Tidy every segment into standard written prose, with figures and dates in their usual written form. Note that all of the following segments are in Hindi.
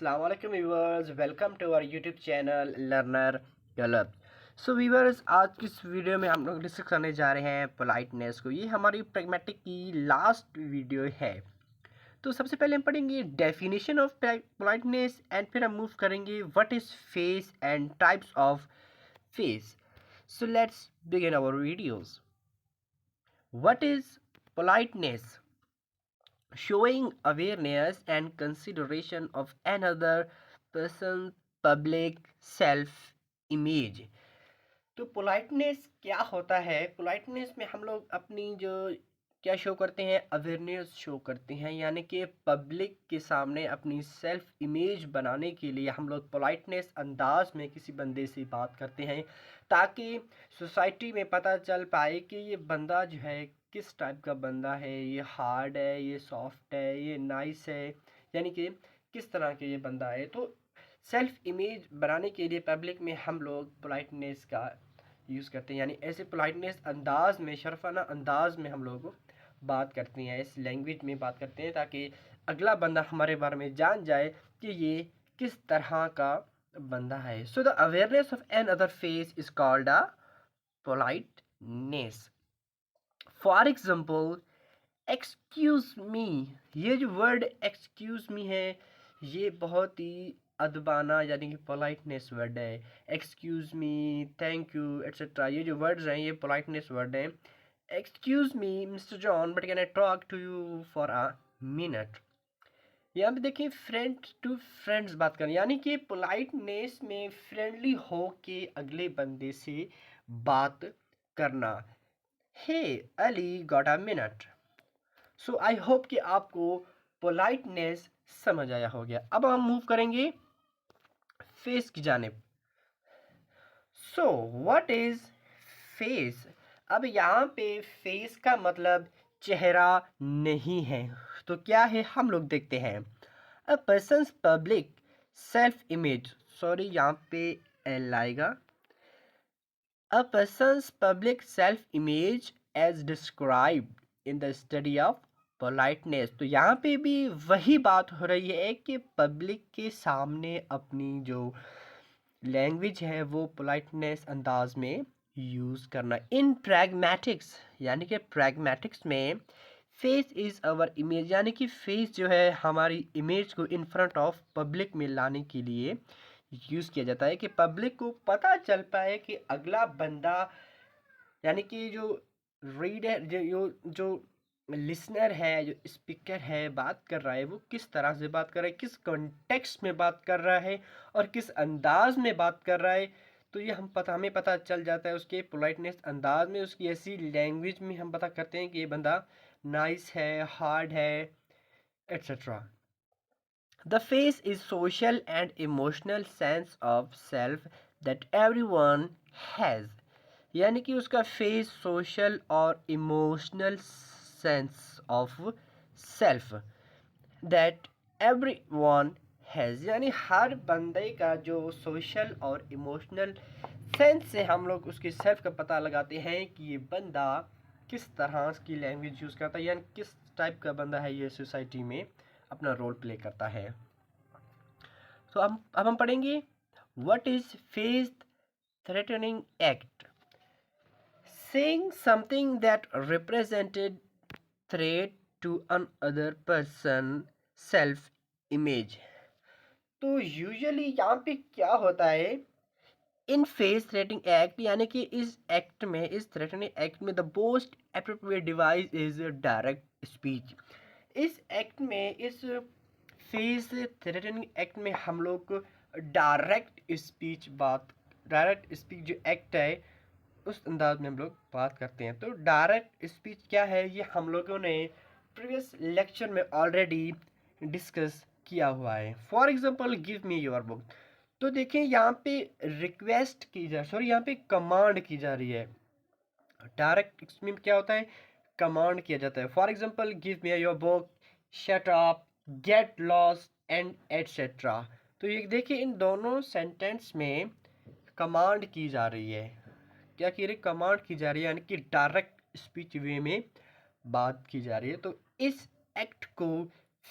Assalamu alaikum viewers, welcome to our YouTube channel Learner Club। So viewers, आज की इस वीडियो में हम लोग डिस्कस करने जा रहे हैं पोलाइटनेस को। ये हमारी प्रैग्मेटिक की लास्ट वीडियो है। तो सबसे पहले हम पढ़ेंगे डेफिनेशन ऑफ पोलाइटनेस एंड फिर हम मूव करेंगे what is face and types of face. So let's begin our videos. What is politeness? Showing awareness and consideration of another person's public self image। तो पोलाइटनेस क्या होता है? पोलाइटनेस में हम लोग अपनी जो क्या शो करते हैं, अवेयरनेस शो करते हैं, यानी कि पब्लिक के सामने अपनी सेल्फ इमेज बनाने के लिए हम लोग पोलाइटनेस अंदाज में किसी बंदे से बात करते हैं ताकि सोसाइटी में पता चल पाए कि ये बंदा जो है किस टाइप का बंदा है, ये हार्ड है, ये सॉफ्ट है, ये नाइस है, यानी कि किस तरह के ये बंदा है। तो सेल्फ इमेज बनाने के लिए पब्लिक में हम लोग पोलाइटनेस का यूज़ करते हैं, यानी ऐसे पोलाइटनेस अंदाज में, शर्फाना अंदाज में हम लोग बात करते हैं, इस लैंग्वेज में बात करते हैं ताकि अगला बंदा हमारे बारे में जान जाए कि ये किस तरह का बंदा है। So the awareness of another face is called a politeness. For example, excuse me. ये जो वर्ड एक्सक्यूज मी है, ये बहुत ही अदबाना यानी कि पोलाइटनेस वर्ड है। Excuse me, thank you etcetera, ये जो वर्ड्स हैं ये पोलाइटनेस वर्ड हैं। Excuse me mister John, but can I talk to you for a minute. यहाँ पे देखिए, फ्रेंड टू फ्रेंड्स बात करें, यानी कि पोलाइटनेस में फ्रेंडली हो के अगले बंदे से बात करना। Hey Ali, got a minute. So I hope कि आपको पोलाइटनेस समझ आया हो गया। अब हम मूव करेंगे फेस की जानिब। सो व्हाट इज फेस? अब यहाँ पे फेस का मतलब चेहरा नहीं है, तो क्या है हम लोग देखते हैं। A person's public self image, sorry यहाँ पे एल आएगा। A person's public self image as described in the study of politeness. तो यहाँ पे भी वही बात हो रही है कि पब्लिक के सामने अपनी जो लैंग्वेज है वो पोलाइटनेस अंदाज में यूज़ करना। इन प्रैग्मेटिक्स, यानी कि प्रैग्मेटिक्स में फेस इज़ अवर इमेज, यानी कि फेस जो है हमारी इमेज को इन फ्रंट ऑफ पब्लिक में लाने के लिए यूज़ किया जाता है कि पब्लिक को पता चल पाए कि अगला बंदा, यानी कि जो रीडर, जो लिसनर है, जो स्पीकर है, बात कर रहा है, वो किस तरह से बात कर रहा है, किस कॉन्टेक्स्ट में बात कर रहा है और किस अंदाज में बात कर रहा है। तो ये हमें पता चल जाता है उसके पोलाइटनेस अंदाज में, उसकी ऐसी लैंग्वेज में हम पता करते हैं कि ये बंदा नाइस है, हार्ड है, etcetera. The face is social and emotional sense of self that everyone has। यानी कि उसका फेस सोशल और emotional sense of self that everyone has, यानी हर बंदे का जो सोशल और इमोशनल सेंस से हम लोग उसके सेल्फ का पता लगाते हैं कि ये बंदा किस तरह की लैंग्वेज यूज़ करता है, यानी किस टाइप का बंदा है, ये सोसाइटी में अपना रोल प्ले करता है। तो अब हम पढ़ेंगे what is face threatening act. Saying something that represented threat to another person self image. तो यूजुअली यहाँ पे क्या होता है, इन फेस थ्रेटनिंग एक्ट, यानी कि इस एक्ट में, इस थ्रेटनिंग एक्ट में the most appropriate device is direct speech. इस एक्ट में, इस फेस थ्रेटनिंग एक्ट में हम लोग डायरेक्ट स्पीच जो एक्ट है उस अंदाज में हम लोग बात करते हैं। तो डायरेक्ट स्पीच क्या है, ये हम लोगों ने प्रीवियस लेक्चर में ऑलरेडी डिस्कस किया हुआ है। For example, give me your book. तो देखिए यहाँ पे रिक्वेस्ट की जा, सॉरी यहाँ पे कमांड की जा रही है। डायरेक्ट इसमें क्या होता है, कमांड किया जाता है। For example, give me your book, shut up, get lost and etcetera. तो ये देखिए, इन दोनों सेंटेंस में कमांड की जा रही है। क्या की रही, कमांड की जा रही है, यानी कि डायरेक्ट स्पीच वे में बात की जा रही है। तो इस एक्ट को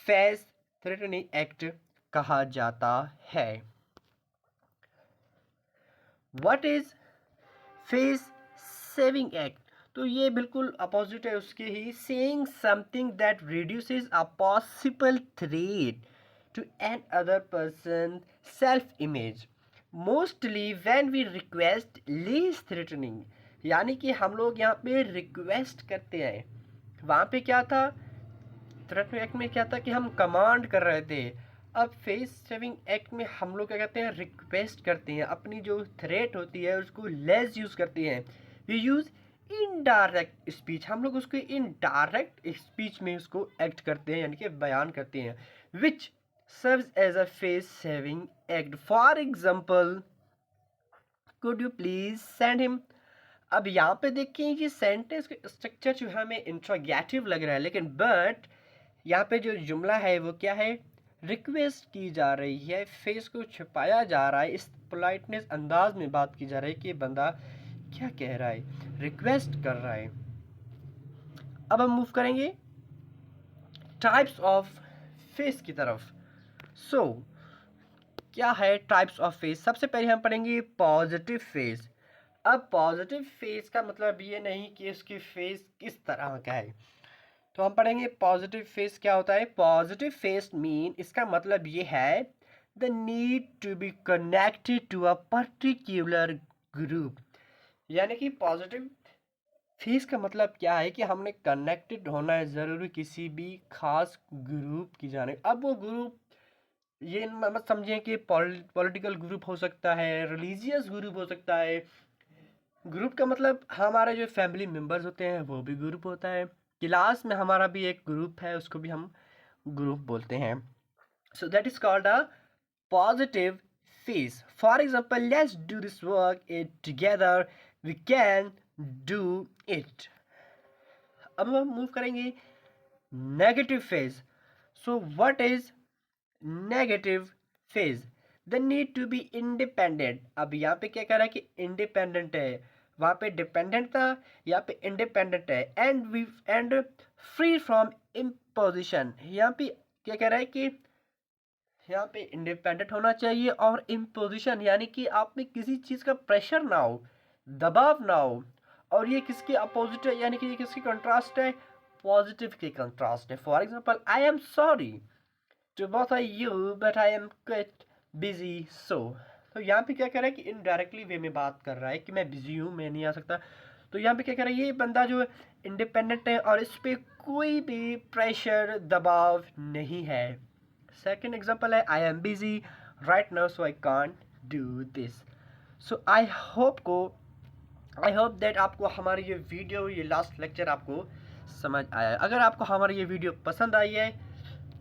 फेस थ्रेटनिंग एक्ट कहा जाता है। What is face saving act? तो ये बिल्कुल अपोजिट है उसके ही। Saying something that reduces a possible threat to an other person self image mostly when we request less threatening. यानी कि हम लोग यहाँ पे रिक्वेस्ट करते हैं, वहाँ पे क्या था, थ्रेट एक्ट में क्या था कि हम कमांड कर रहे थे। अब फेस सेविंग एक्ट में हम लोग क्या करते हैं, रिक्वेस्ट करते हैं, अपनी जो थ्रेट होती है उसको लेस यूज़ करते हैं। वी यूज़ इनडायरेक्ट स्पीच, हम लोग उसको इनडायरेक्ट स्पीच में उसको एक्ट करते हैं, यानी कि बयान करते हैं, which serves as a face saving act. For example, could you please send him. अब यहाँ पे देखिए ये सेंटेंस का स्ट्रक्चर जो है हमें इंट्रोगेटिव लग रहा है, लेकिन बट यहाँ पे जो जुमला है वो क्या है, रिक्वेस्ट की जा रही है, फेस को छुपाया जा रहा है, इस पोलाइटनेस अंदाज में बात की जा रही है कि बंदा क्या कह रहा है, रिक्वेस्ट कर रहा है। अब हम मूव करेंगे टाइप्स ऑफ फेस की तरफ। सो क्या है टाइप्स ऑफ फेस? सबसे पहले हम पढ़ेंगे पॉजिटिव फेस। अब पॉजिटिव फेस का मतलब ये नहीं कि उसकी फेस किस तरह का है, तो हम पढ़ेंगे पॉजिटिव फेस क्या होता है। पॉजिटिव फेस मीन, इसका मतलब ये है the need to be connected to a particular group. यानी कि पॉजिटिव फेस का मतलब क्या है कि हमने कनेक्टेड होना है ज़रूरी किसी भी खास ग्रुप की जाने। अब वो ग्रुप ये मत समझें कि पॉलिटिकल ग्रुप हो सकता है, रिलीजियस ग्रुप हो सकता है। ग्रुप का मतलब हमारे जो फैमिली मेम्बर्स होते हैं वो भी ग्रुप होता है। क्लास में हमारा भी एक ग्रुप है, उसको भी हम ग्रुप बोलते हैं। So that is called a positive face. For example, let's do this work it together, we can do it. अब हम मूव करेंगे negative face. So what is negative face? The need to be independent. अब यहाँ पे क्या कह रहा है कि इंडिपेंडेंट है, वहाँ पे डिपेंडेंट था, यहाँ पे इंडिपेंडेंट है, एंड फ्री फ्रॉम इम्पोजिशन। यहाँ पे क्या कह रहा है कि यहाँ पे इंडिपेंडेंट होना चाहिए और इम्पोजिशन यानी कि आप में किसी चीज़ का प्रेशर ना हो, दबाव ना हो। और ये किसके अपोजिट है, यानी कि ये किसकी कंट्रास्ट है, पॉजिटिव के कंट्रास्ट है। For example, I am sorry to bother you but I am quite busy so। तो यहाँ पे क्या कर रहा है कि इनडायरेक्टली वे में बात कर रहा है कि मैं बिजी हूँ, मैं नहीं आ सकता। तो यहाँ पे क्या कर रहा है, ये बंदा जो इंडिपेंडेंट है और इस पर कोई भी प्रेशर दबाव नहीं है। सेकंड एग्जांपल है, I am busy right now so I can't do this. So I hope that आपको हमारी ये वीडियो, ये लास्ट लेक्चर आपको समझ आया। अगर आपको हमारी ये वीडियो पसंद आई है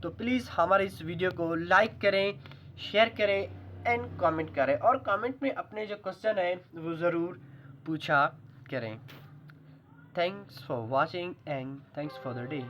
तो प्लीज़ हमारे इस वीडियो को लाइक करें, शेयर करें एंड कमेंट करें, और कमेंट में अपने जो क्वेश्चन है वो ज़रूर पूछा करें। Thanks for watching and thanks for the day.